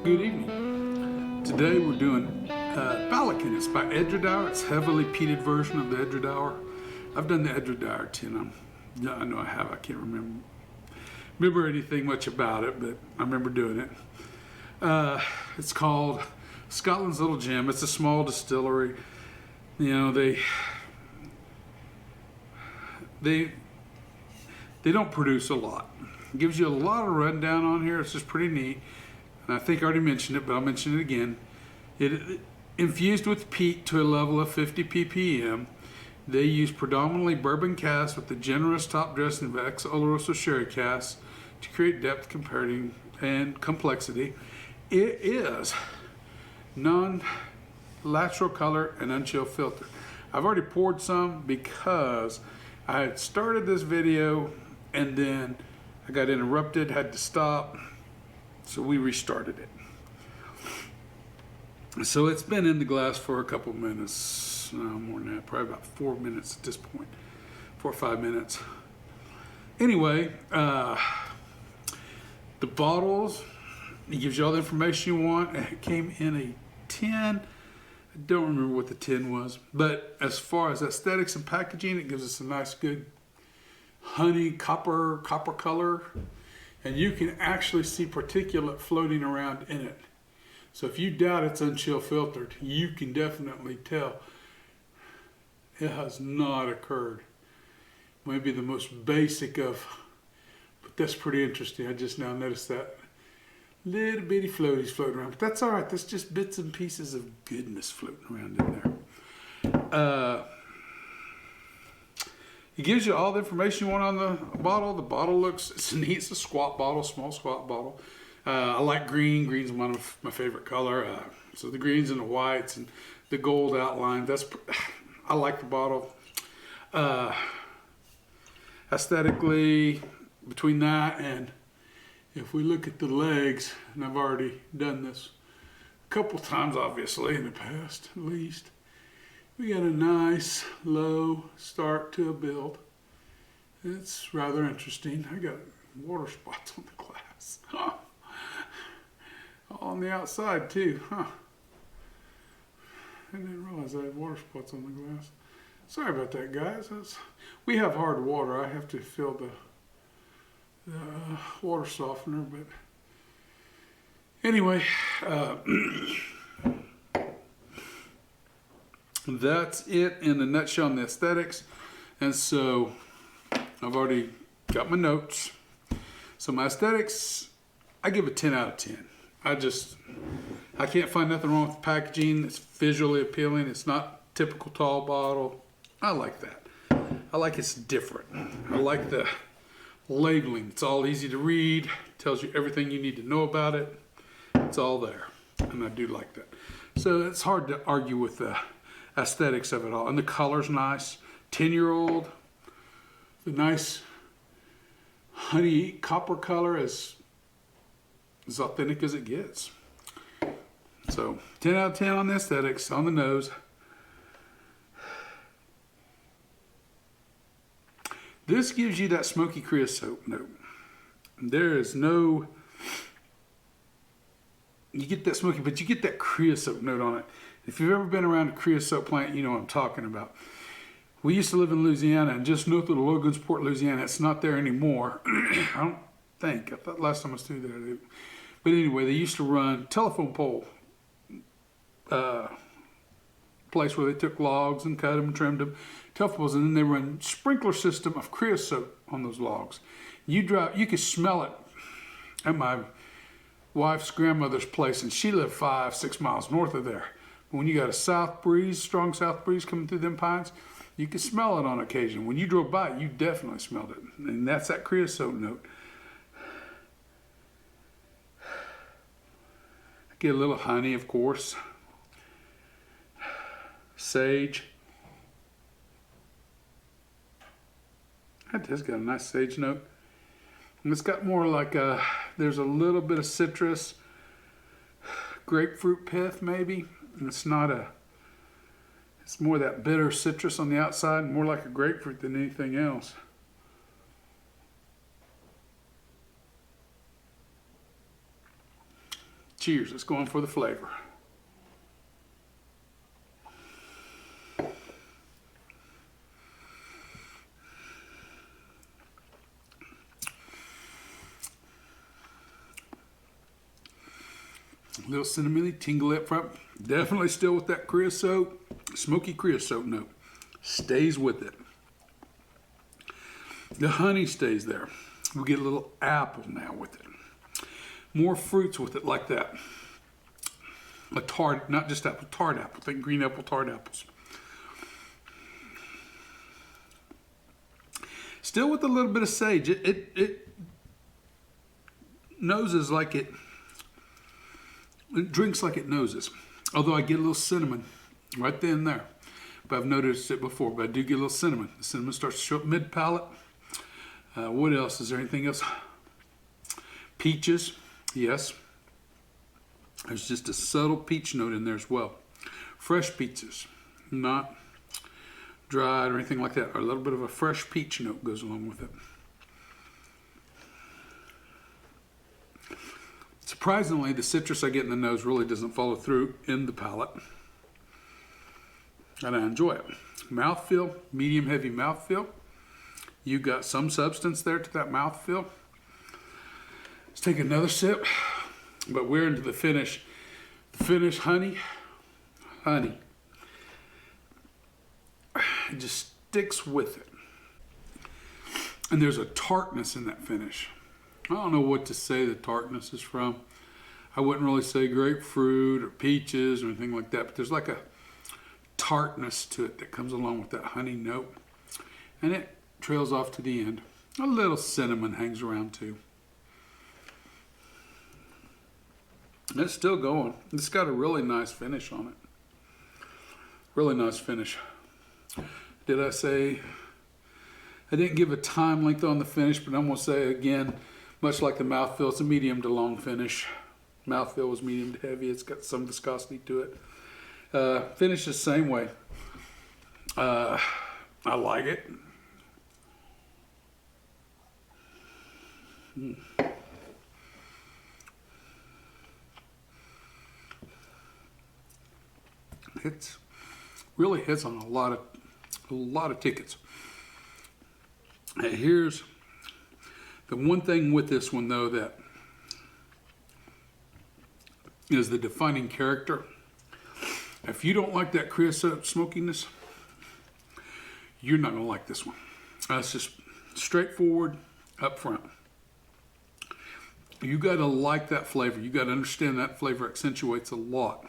Good evening. Today we're doing Ballechin. It's by Edredauer. It's heavily peated version of the Edredauer. I've done the Edredauer tin. I know I have. I can't remember anything much about it, but I remember doing it. It's called Scotland's Little Gem. It's a small distillery. You know, they don't produce a lot. It gives you a lot of rundown on here. It's just pretty neat. And I think I already mentioned it, but I'll mention it again. It infused with peat to a level of 50 ppm. They use predominantly bourbon casks with the generous top dressing of ex Oloroso sherry casks to create depth, comparative, and complexity. It is non-lateral color and unchill filter. I've already poured some because I had started this video and then I got interrupted, had to stop, so we restarted it. So it's been in the glass for a couple minutes, no more than that, probably about 4 minutes at this point, 4 or 5 minutes. Anyway, the bottles, it gives you all the information you want. It came in a tin. I don't remember what the tin was, but as far as aesthetics and packaging, it gives us a nice, good honey copper color, and you can actually see particulate floating around in it. So if you doubt it's unchill filtered, you can definitely tell it has not occurred. Maybe the most basic of, but that's pretty interesting. I just now noticed that. Little bitty floaties floating around, but that's all right. That's just bits and pieces of goodness floating around in there. It gives you all the information you want on the bottle. The bottle looks, it's neat. It's a squat bottle, small squat bottle. I like green. Green's one of my favorite color. So the greens and the whites and the gold outline. I like the bottle. Aesthetically, between that and if we look at the legs, and I've already done this a couple times, obviously, in the past at least, we got a nice low start to a build. It's rather interesting. I got water spots on the glass. Huh. On the outside too, huh? I didn't realize I had water spots on the glass. Sorry about that, guys. We have hard water. I have to fill the water softener, but anyway, that's it in a nutshell on the aesthetics. And so I've already got my notes. So my aesthetics, I give a 10 out of 10. I can't find nothing wrong with the packaging. It's visually appealing. It's not typical tall bottle. I like that. I like it's different. I like the labeling. It's all easy to read. Tells you everything you need to know about it. It's all there. And I do like that. So it's hard to argue with the aesthetics of it all. And the color's nice. 10-year-old. The nice honey copper color is as authentic as it gets. So 10 out of 10 on the aesthetics, on the nose. This gives you that smoky creosote note. There is no, you get that smoky, but you get that creosote note on it. If you've ever been around a creosote plant, you know what I'm talking about. We used to live in Louisiana, and just north of Logansport, Louisiana. It's not there anymore. I don't think. I thought last time I was through there. But anyway, they used to run telephone pole place where they took logs and cut them and trimmed them, telephone poles, and then they run sprinkler system of creosote on those logs. You could smell it at my wife's grandmother's place, and she lived 5-6 miles north of there. But when you got a south breeze, strong south breeze coming through them pines, you could smell it on occasion. When you drove by it, you definitely smelled it. And that's that creosote note. Get a little honey, of course. Sage. That has got a nice sage note. And it's got more like there's a little bit of citrus, grapefruit pith maybe. And it's more that bitter citrus on the outside, more like a grapefruit than anything else. Cheers. Let's go on for the flavor. A little cinnamony tingle up front. Definitely still with that creosote, smoky creosote note. Stays with it. The honey stays there. We get a little apple now with it. More fruits with it like that. A tart, not just apple, tart apple. Think green apple, tart apples. Still with a little bit of sage. It noses like it drinks like it noses. Although I get a little cinnamon right then and there. But I've noticed it before, but I do get a little cinnamon. The cinnamon starts to show up mid-palate. What else? Is there anything else? Peaches, yes. There's just a subtle peach note in there as well. Fresh peaches, not dried or anything like that. A little bit of a fresh peach note goes along with it. Surprisingly, the citrus I get in the nose really doesn't follow through in the palate. And I enjoy it. Mouthfeel, medium heavy mouthfeel. You got some substance there to that mouthfeel. Let's take another sip. But we're into the finish. The finish, honey. Honey. It just sticks with it. And there's a tartness in that finish. I don't know what to say the tartness is from. I wouldn't really say grapefruit or peaches or anything like that, but there's like a tartness to it that comes along with that honey note. And it trails off to the end. A little cinnamon hangs around too. It's still going. It's got a really nice finish on it. Really nice finish. Did I say I didn't give a time length on the finish, but I'm going to say again, much like the mouthfeel, it's a medium to long finish. Mouthfeel was medium to heavy. It's got some viscosity to it. Finish the same way. I like it. It's really hits on a lot of tickets. And here's the one thing with this one though that is the defining character. If you don't like that creosote smokiness, you're not going to like this one. It's just straightforward up front. You got to like that flavor. You got to understand that flavor accentuates a lot.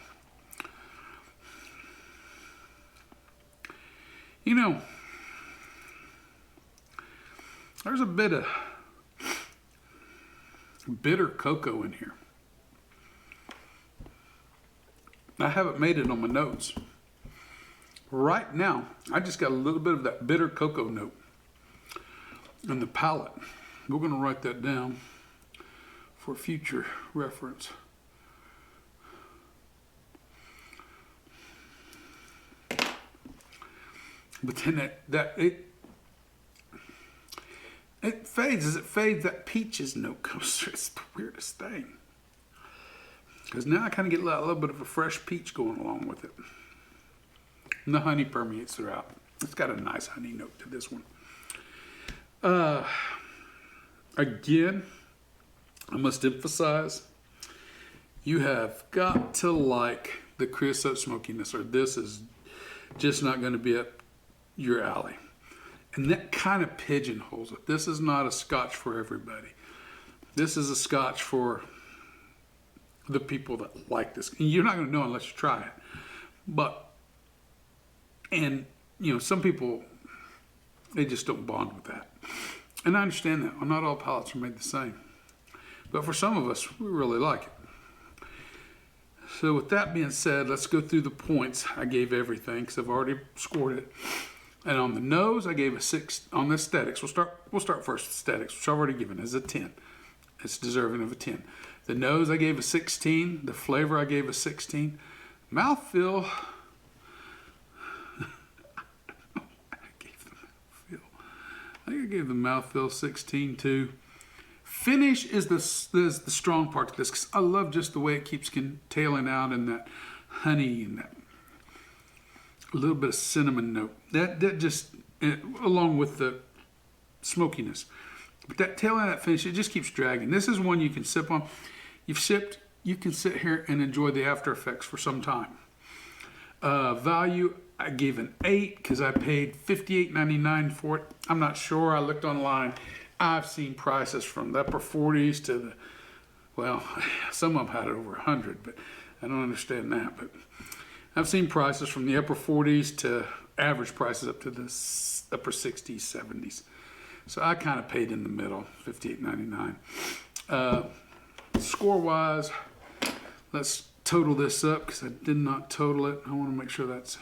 You know, there's a bit of bitter cocoa in here. I haven't made it on my notes. Right now, I just got a little bit of that bitter cocoa note in the palate. We're going to write that down for future reference. But then it fades. As it fades, that peaches note comes through. It's the weirdest thing. Because now I kind of get a little bit of a fresh peach going along with it. And the honey permeates throughout. It's got a nice honey note to this one. Again, I must emphasize, you have got to like the creosote smokiness, or this is just not going to be up your alley. And that kind of pigeonholes it. This is not a scotch for everybody. This is a scotch for the people that like this. And you're not going to know unless you try it. But, and, you know, some people, they just don't bond with that. And I understand that. Not all palates are made the same. But for some of us, we really like it. So with that being said, let's go through the points. I gave everything because I've already scored it. And on the nose, I gave a 6. On the aesthetics, we'll start first with aesthetics, which I've already given as a 10. It's deserving of a 10. The nose, I gave a 16. The flavor, I gave a 16. Mouthfeel, I gave the mouthfeel 16 too. Finish is the strong part of this, because I love just the way it keeps tailing out, and that honey and that a little bit of cinnamon note. That just, along with the smokiness. But that tail end of that finish, it just keeps dragging. This is one you can sip on. You've sipped, you can sit here and enjoy the after effects for some time. Value, I gave an 8 because I paid $58.99 for it. I'm not sure. I looked online. I've seen prices from the upper 40s to the, well, some of them had it over 100, but I don't understand that. But I've seen prices from the upper 40s to average prices up to the upper 60s, 70s. So I kind of paid in the middle, $58.99. Score-wise, let's total this up because I did not total it. I want to make sure that's...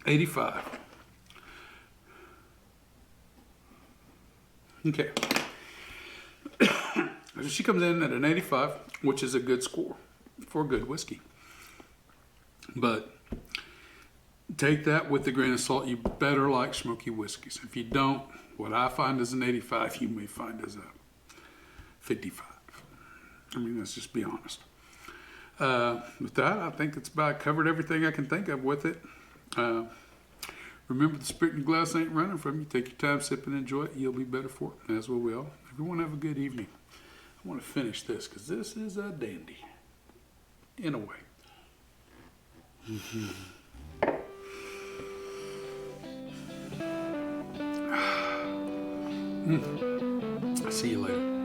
$85. Okay. So she comes in at an 85, which is a good score for a good whiskey. But take that with a grain of salt. You better like smoky whiskeys. If you don't, what I find as an 85, you may find as a 55. I mean, let's just be honest. With that, I think it's about covered everything I can think of with it. Remember, the spirit in the glass ain't running from you. Take your time, sip and enjoy it. You'll be better for it, as we will. Everyone have a good evening. I want to finish this because this is a dandy, in a way. I'll see you later.